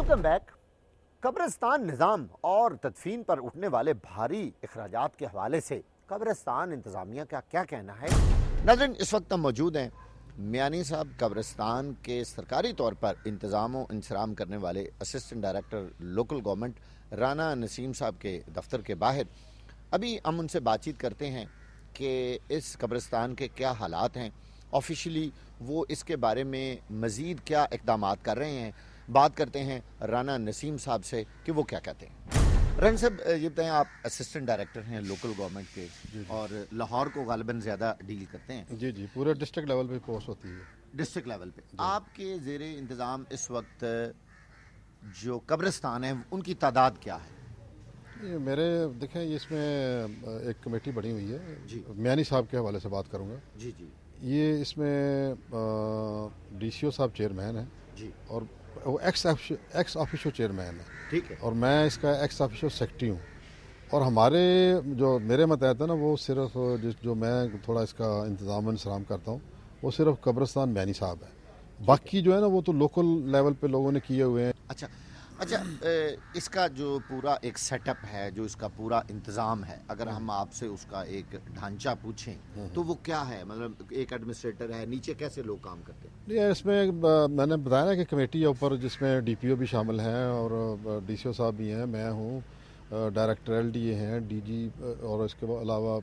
Welcome back. قبرستان نظام اور تدفین پر اٹھنے والے بھاری اخراجات کے حوالے سے قبرستان انتظامیہ کا کیا کہنا ہے؟ ناظرین، اس وقت ہم موجود ہیں میانی صاحب قبرستان کے سرکاری طور پر انتظام و انصرام کرنے والے assistant director local government Rana Naseem صاحب کے دفتر کے باہر۔ ابھی ہم ان سے بات چیت کرتے ہیں کہ اس قبرستان کے کیا حالات ہیں، آفیشلی وہ اس کے بارے میں مزید کیا اقدامات کر رہے ہیں۔ بات کرتے ہیں رانا نسیم صاحب سے کہ وہ کیا کہتے ہیں۔ رانا صاحب، یہ بتائیں، آپ اسسٹنٹ ڈائریکٹر ہیں لوکل گورنمنٹ کے اور لاہور کو غالباً زیادہ ڈیل کرتے ہیں۔ جی پورے ڈسٹرکٹ لیول پہ پوسٹ ہوتی ہے۔ ڈسٹرکٹ لیول پہ آپ کے زیر انتظام اس وقت جو قبرستان ہیں ان کی تعداد کیا ہے؟ یہ میرے دیکھیں، اس میں ایک کمیٹی بنی ہوئی ہے، جی میانی صاحب کے حوالے سے بات کروں گا۔ جی یہ اس میں ڈی سی او صاحب چیئرمین ہیں جی، اور وہ ایکس آفیشو چیئرمین ہے، ٹھیک ہے، اور میں اس کا ایکس آفیشو سیکرٹری ہوں۔ اور ہمارے جو میرے متحد ہے نا، وہ صرف جو میں تھوڑا اس کا انتظام و انصرام کرتا ہوں، وہ صرف قبرستان میانی صاحب ہے۔ باقی جو ہے نا وہ تو لوکل لیول پہ لوگوں نے کیے ہوئے ہیں۔ اچھا، اس کا جو پورا ایک سیٹ اپ ہے، جو اس کا پورا انتظام ہے، اگر ہم آپ سے اس کا ایک ڈھانچہ پوچھیں تو وہ کیا ہے؟ مطلب ایک ایڈمنسٹریٹر ہے، نیچے کیسے لوگ کام کرتے ہیں؟ یہ اس میں میں نے بتایا نا کہ کمیٹی ہے اوپر، جس میں ڈی پی او بھی شامل ہیں اور ڈی سی او صاحب بھی ہیں، میں ہوں، ڈائریکٹر ایل ڈی اے ہیں، ڈی جی، اور اس کے علاوہ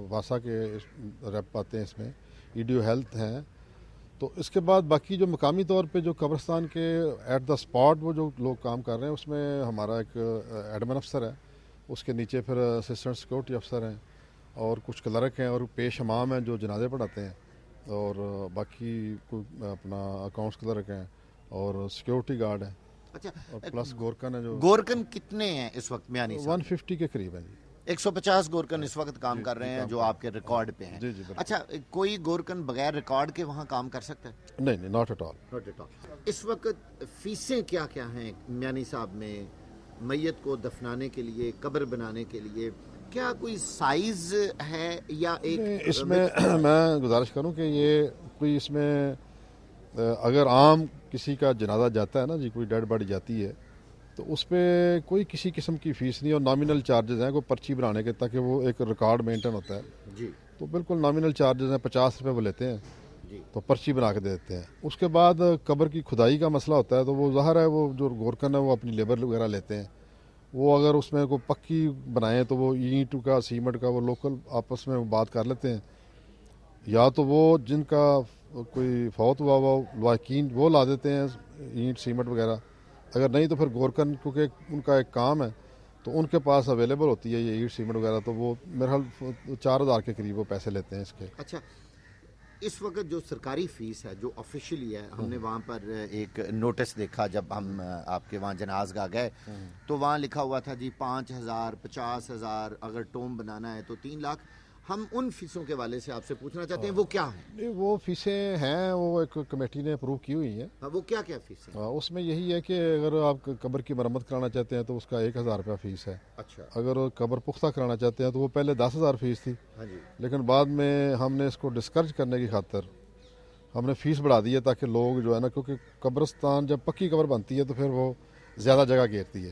واسا کے ریپ آتے ہیں اس میں، ای ڈی او ہیلتھ ہیں۔ تو اس کے بعد باقی جو مقامی طور پہ جو قبرستان کے ایٹ دا اسپاٹ وہ جو لوگ کام کر رہے ہیں، اس میں ہمارا ایک ایڈمن افسر ہے، اس کے نیچے پھر اسسٹنٹ سیکورٹی افسر ہیں اور کچھ کلرک ہیں اور پیش امام ہیں جو جنازے پڑھاتے ہیں، اور باقی اپنا اکاؤنٹس کلرک ہیں اور سیکورٹی گارڈ ہیں۔ اچھا، اور پلس گورکن ہے جو گورکن کتنے ہیں اس وقت میانی صاحب؟ 150 کے قریب ہیں جی۔ 150 گورکن اس وقت کام کر رہے ہیں جو آپ کے ریکارڈ پہ ہیں۔ جی بالکل۔ اچھا، کوئی گورکن بغیر ریکارڈ کے وہاں کام کر سکتا ہے؟ نہیں، ناٹ ایٹ آل۔ اس وقت فیسیں کیا کیا ہیں میانی صاحب میں؟ میت کو دفنانے کے لیے، قبر بنانے کے لیے کیا کوئی سائز ہے یا ایک؟ اس میں میں گزارش کروں کہ یہ کوئی اس میں اگر عام کسی کا جنازہ جاتا ہے نا جی، کوئی ڈیڈ باڈی جاتی ہے تو اس پہ کوئی کسی قسم کی فیس نہیں، اور نامینل چارجز ہیں، کوئی پرچی بنانے کے، تاکہ وہ ایک ریکارڈ مینٹین ہوتا ہے جی، تو بالکل نامینل چارجز ہیں، 50 روپے وہ لیتے ہیں جی، تو پرچی بنا کے دے دیتے ہیں۔ اس کے بعد قبر کی کھدائی کا مسئلہ ہوتا ہے تو وہ ظاہر ہے وہ جو گورکن ہے وہ اپنی لیبر وغیرہ لیتے ہیں، وہ اگر اس میں کوئی پکی بنائیں تو وہ اینٹ کا، سیمنٹ کا، وہ لوکل آپس میں بات کر لیتے ہیں، یا تو وہ جن کا کوئی فوت ہوا وہ لواحقین وہ لا دیتے ہیں اینٹ سیمنٹ وغیرہ، اگر نہیں تو پھر گورکن، کیونکہ ان کا ایک کام ہے تو ان کے پاس اویلیبل ہوتی ہے یہ اینٹ سیمنٹ وغیرہ، تو وہ میرے خیال 4000 کے قریب وہ پیسے لیتے ہیں اس کے۔ اچھا، اس وقت جو سرکاری فیس ہے جو آفیشلی ہے، ہم نے وہاں پر ایک نوٹس دیکھا جب ہم آپ کے وہاں جنازگاہ گئے تو وہاں لکھا ہوا تھا جی 5000، 50,000، اگر ٹوم بنانا ہے تو 3 لاکھ۔ ہم ان فیسوں کے والے سے آپ سے پوچھنا چاہتے ہیں وہ کیا ہیں؟ وہ فیسیں ہیں، وہ ایک کمیٹی نے اپروو کی ہوئی ہیں۔ وہ کیا کیا فیس ہیں؟ اس میں یہی ہے کہ اگر آپ قبر کی مرمت کرانا چاہتے ہیں تو اس کا 1000 روپیہ فیس ہے۔ اچھا، اگر قبر پختہ کرانا چاہتے ہیں تو وہ پہلے 10,000 فیس تھی، ہاں جی، لیکن بعد میں ہم نے اس کو ڈسکرج کرنے کی خاطر ہم نے فیس بڑھا دی ہے، تاکہ لوگ جو ہے نا، کیونکہ قبرستان جب پکی قبر بنتی ہے تو پھر وہ زیادہ جگہ گھیرتی ہے،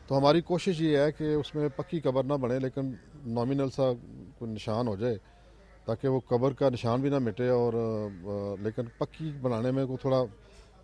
تو ہماری کوشش یہ ہے کہ اس میں پکی قبر نہ بنے لیکن نامینل سا کوئی نشان ہو جائے، تاکہ وہ قبر کا نشان بھی نہ مٹے، اور لیکن پکی بنانے میں کو تھوڑا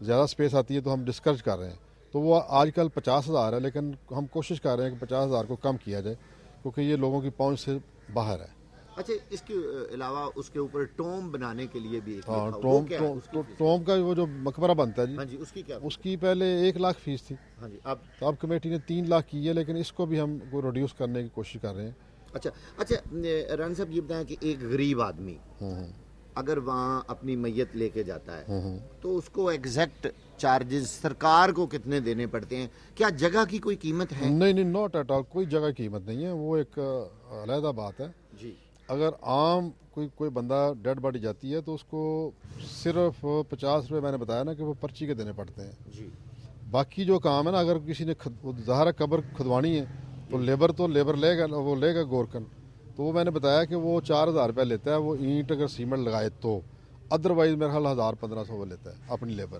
زیادہ سپیس آتی ہے تو ہم ڈسکرج کر رہے ہیں۔ تو وہ آج کل 50,000 ہے، لیکن ہم کوشش کر رہے ہیں کہ 50,000 کو کم کیا جائے، کیونکہ یہ لوگوں کی پہنچ سے باہر ہے۔ اچھا، اس کے علاوہ اس کے اوپر ٹوم بنانے کے لیے بھی ایک ہاں، لکھا ہوا، وہ کیا ہے؟ اس کی فیس؟ ٹوم کا وہ جو مقبرہ بنتا ہے جی، ہاں جی، اس کی کیا اس کی پہلے 1 لاکھ فیس تھی، ہاں جی، تو اب کمیٹی نے 3 لاکھ کی ہے، لیکن اس کو بھی ہم کو ریڈیوس کرنے کی کوشش کر رہے ہیں۔ اچھا، ران صاحب یہ بتائیں کہ ایک غریب آدمی اگر وہاں اپنی میت لے کے جاتا ہے تو اس کو ایگزیکٹ چارجز سرکار کو کتنے دینے پڑتے ہیں؟ کیا جگہ کی کوئی قیمت ہے؟ نہیں، ناٹ ایٹ آل، کوئی جگہ قیمت نہیں ہے، وہ ایک علیحدہ بات ہے جی، اگر عام کوئی بندہ ڈیڈ باڈی جاتی ہے تو اس کو صرف 50 روپے میں نے بتایا نا کہ وہ پرچی کے دینے پڑتے ہیں۔ جی، باقی جو کام ہے نا، اگر کسی نے ظاہر قبر کھدوانی ہے تو لیبر لے گا، وہ لے گا گورکن، تو وہ میں نے بتایا کہ وہ 4000 روپے لیتا ہے، وہ اینٹ اگر سیمنٹ لگائے تو، ادروائز میرا خیال 1000-1500 وہ لیتا ہے اپنی لیبر۔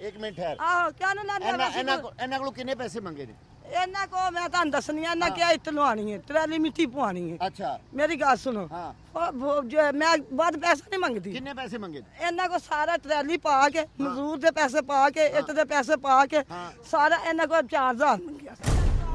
ਇੱਕ ਮਿੰਟ ਠਹਿਰ, ਆਹੋ ਕਿਆ ਨਾ ਲਾਣੇ ਇਹਨਾਂ ਕੋਲ ਕਿੰਨੇ ਪੈਸੇ ਮੰਗੇ ਨੇ? ਇਹਨਾਂ ਕੋ ਮੈਂ ਤੁਹਾਨੂੰ ਦੱਸਣੀ ਆ, ਇਹਨਾਂ ਕਿਹਾ ਇੱਟ ਲਵਾਣੀ ਹੈ, ਟਰਾਲੀ ਮਿੱਟੀ ਪਵਾਣੀ ਹੈ। ਅੱਛਾ, ਮੇਰੀ ਗੱਲ ਸੁਣੋ, ਹਾਂ, ਮੈਂ ਵੱਧ ਪੈਸਾ ਨਹੀਂ ਮੰਗਦੀ। ਕਿੰਨੇ ਪੈਸੇ ਮੰਗੇ? ਇਹਨਾਂ ਕੋ ਸਾਰਾ ਟਰਾਲੀ ਪਾ ਕੇ, ਮਜ਼ਦੂਰ ਦੇ ਪੈਸੇ ਪਾ ਕੇ, ਇੱਟ ਦੇ ਪੈਸੇ ਪਾ ਕੇ, ਸਾਰਾ ਇਹਨਾਂ ਕੋ 4,000 ਮੰਗਿਆ।